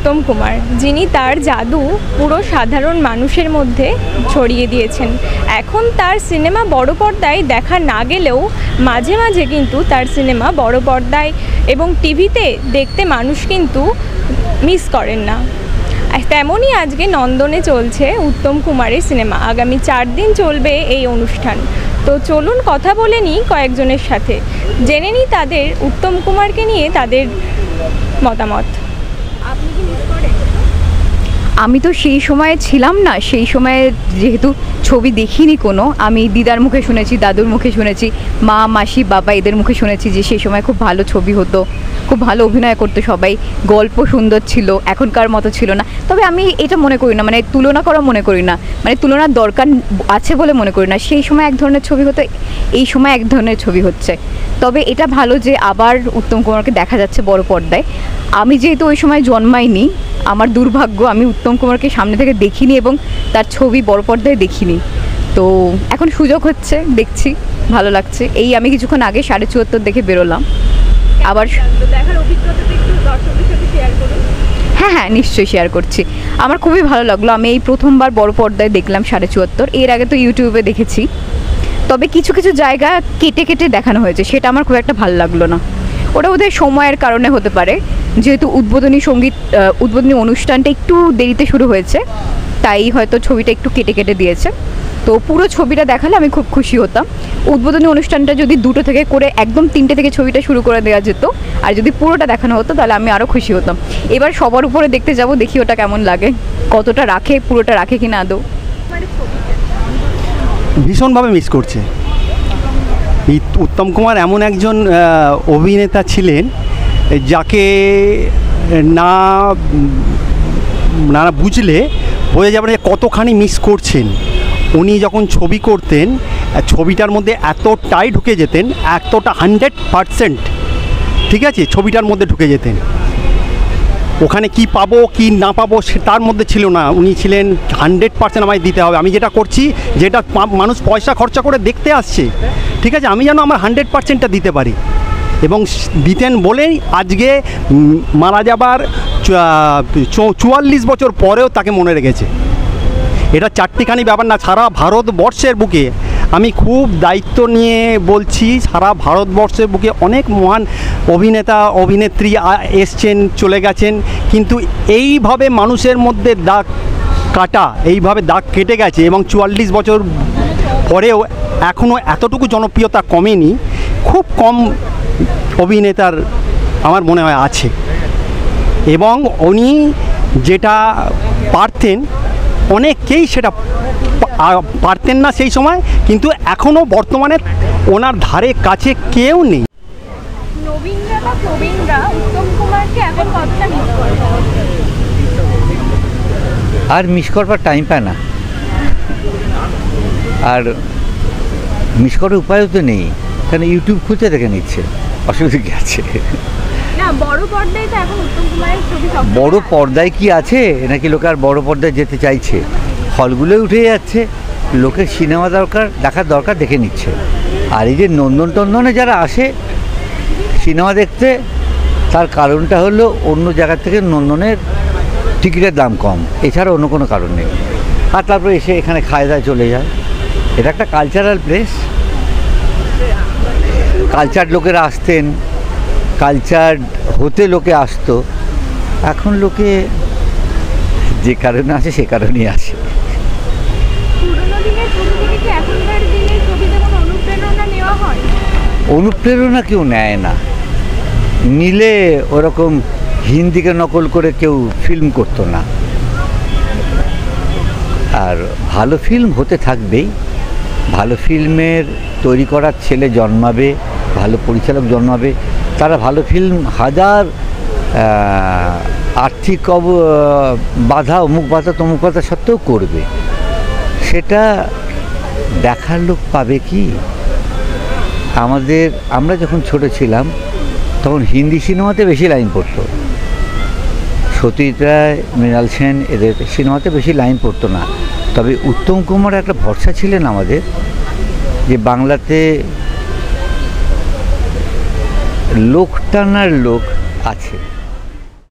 উত্তম কুমার, যিনি তার জাদু পুরো সাধারণ মানুষের মধ্যে ছড়িয়ে দিয়েছেন। এখন তার সিনেমা বড় পর্দায় দেখা না গেলেও মাঝে মাঝে কিন্তু তার সিনেমা বড় পর্দায় এবং টিভিতে দেখতে মানুষ কিন্তু মিস করেন না। তেমনই আজকে নন্দনে চলছে উত্তম কুমারের সিনেমা। আগামী 4 দিন চলবে এই অনুষ্ঠান। তো চলুন কথা বলে নিই কয়েকজনের সাথে, জেনে নিই তাদের উত্তম কুমারকে নিয়ে তাদের মতামত। আপনি কি মিস করেন? আমি তো সেই সময়ে ছিলাম না, সেই সময়ে যেহেতু ছবি দেখিনি কোনো, আমি দিদার মুখে শুনেছি, দাদুর মুখে শুনেছি, মা মাসি বাবা এদের মুখে শুনেছি যে সেই সময় খুব ভালো ছবি হতো, খুব ভালো অভিনয় করতো সবাই, গল্প সুন্দর ছিল, এখনকার মতো ছিল না। তবে আমি এটা মনে করি না, মানে তুলনা করা মনে করি না, মানে তুলনার দরকার আছে বলে মনে করি না। সেই সময় এক ধরনের ছবি হতো, এই সময় এক ধরনের ছবি হচ্ছে। তবে এটা ভালো যে আবার উত্তম কুমারকে দেখা যাচ্ছে বড় পর্দায়। আমি যেহেতু ওই সময় জন্মাইনি, আমার দুর্ভাগ্য, আমি উত্তম কুমারকে সামনে থেকে দেখিনি এবং তার ছবি বড় পর্দায় দেখিনি। তো এখন সুযোগ হচ্ছে, দেখছি, ভালো লাগছে। এই আমি কিছুক্ষণ আগে 74.5 দেখে বেরোলাম। আবার দেখার অভিজ্ঞতাটা একটু দর্শকদের সাথে শেয়ার করুন। হ্যাঁ, নিশ্চয়ই শেয়ার করছি। আমার খুবই ভালো লাগলো। আমি এই প্রথমবার বড় পর্দায় দেখলাম 74.5। এর আগে তো ইউটিউবে দেখেছি, তবে কিছু কিছু জায়গা কেটে কেটে দেখানো হয়েছে, সেটা আমার খুব একটা ভালো লাগলো না। ওটা বোধহয় সময়ের কারণে হতে পারে, যেহেতু উদ্বোধনী অনুষ্ঠানটা একটু দেরিতে শুরু হয়েছে, তাই হয়তো ছবিটা একটু কেটে কেটে দিয়েছে। তো পুরো ছবিটা দেখালে আমি খুব খুশি হতাম। উদ্বোধনী অনুষ্ঠানটা যদি 2টো থেকে করে একদম 3টে থেকে ছবিটা শুরু করে দেওয়া যেত, আর যদি পুরোটা দেখানো হতো, তাহলে আমি আরও খুশি হতাম। এবার সবার উপরে দেখতে যাব, দেখি ওটা কেমন লাগে, কতটা রাখে, পুরোটা রাখে কিনা আদৌ। ভীষণভাবে মিস করছে। এই উত্তম কুমার এমন একজন অভিনেতা ছিলেন যাকে না বুঝলে বোঝা যাবে না যে কতখানি মিস করছেন। উনি যখন ছবি করতেন, ছবিটার মধ্যে এতটাই ঢুকে যেতেন, এতটা 100%, ঠিক আছে, ছবিটার মধ্যে ঢুকে যেতেন। ওখানে কি পাবো কি না পাবো সে তার মধ্যে ছিল না। উনি ছিলেন 100% আমায় দিতে হবে। আমি যেটা করছি, যেটা মানুষ পয়সা খরচা করে দেখতে আসছে, ঠিক আছে, আমি যেন আমার 100%টা দিতে পারি। এবং দিতেন বলেই আজকে মারা যাবার 44 বছর পরেও তাকে মনে রেখেছে। এটা চারটিখানি ব্যাপার না, সারা ভারতবর্ষের বুকে, আমি খুব দায়িত্ব নিয়ে বলছি, সারা ভারতবর্ষের বুকে অনেক মহান অভিনেতা অভিনেত্রী এসছেন, চলে গেছেন, কিন্তু এইভাবে মানুষের মধ্যে দাগ কাটা, এইভাবে দাগ কেটে গেছে। এবং 44 বছর পরেও এখনও এতটুকু জনপ্রিয়তা কমেনি। খুব কম অভিনেতার আমার মনে হয় আছে। এবং উনি যেটা পারতেন, অনেকেই সেটা পারতেন না সেই সময়, কিন্তু এখনও বর্তমানে ওনার ধারে কাছে কেউ নেই। নবীনরা বা প্রবীণরা উত্তম কুমারকে এখন কতটা মিস করে? আর মিস করবার টাইম পায় না, আর মিস করার উপায়ও তো নেই, কারণ ইউটিউব খুঁজে দেখে নিচ্ছে, অসুবিধা কী আছে? না, বড় পর্দায় তো এখন উত্তম কুমারের ছবি সব। বড় পর্দায় কি আছে নাকি লোকে আর বড় পর্দায় যেতে চাইছে? হলগুলোই উঠে যাচ্ছে, লোকের সিনেমা দেখার দরকার দেখে নিচ্ছে। আর এই যে নন্দন টন্দনে যারা আসে সিনেমা দেখতে, তার কারণটা হলো অন্য জায়গা থেকে নন্দনের টিকিটের দাম কম, এছাড়া অন্য কোনো কারণ নেই। আর তারপরে এসে এখানে খায় দায় চলে যায়। এটা একটা কালচারাল প্লেস, কালচার লোকেরা আসতেন, কালচার হতে লোকে আসতো। এখন লোকে যে কারণে আসে সে কারণেই আসে। অনুপ্রেরণা কেউ নেয় না, নিলে ওরকম হিন্দিকে নকল করে কেউ ফিল্ম করতো না। আর ভালো ফিল্ম হতে থাকবেই, ভালো ফিল্মের তৈরি করার ছেলে জন্মাবে, ভালো পরিচালক জন্মাবে, তারা ভালো ফিল্ম হাজার আর্থিক বাধা, অমুক বাধা তমুক বাধা সত্ত্বেও করবে। সেটা দেখার লোক পাবে কি? আমরা যখন ছোট ছিলাম তখন হিন্দি সিনেমাতে বেশি লাইন পড়তো, সতীশ রায়, মৃণাল সেন এদের সিনেমাতে বেশি লাইন পড়তো না। তবে উত্তম কুমার একটা ভরসা ছিলেন আমাদের, যে বাংলাতে লোক টানার লোক আছে।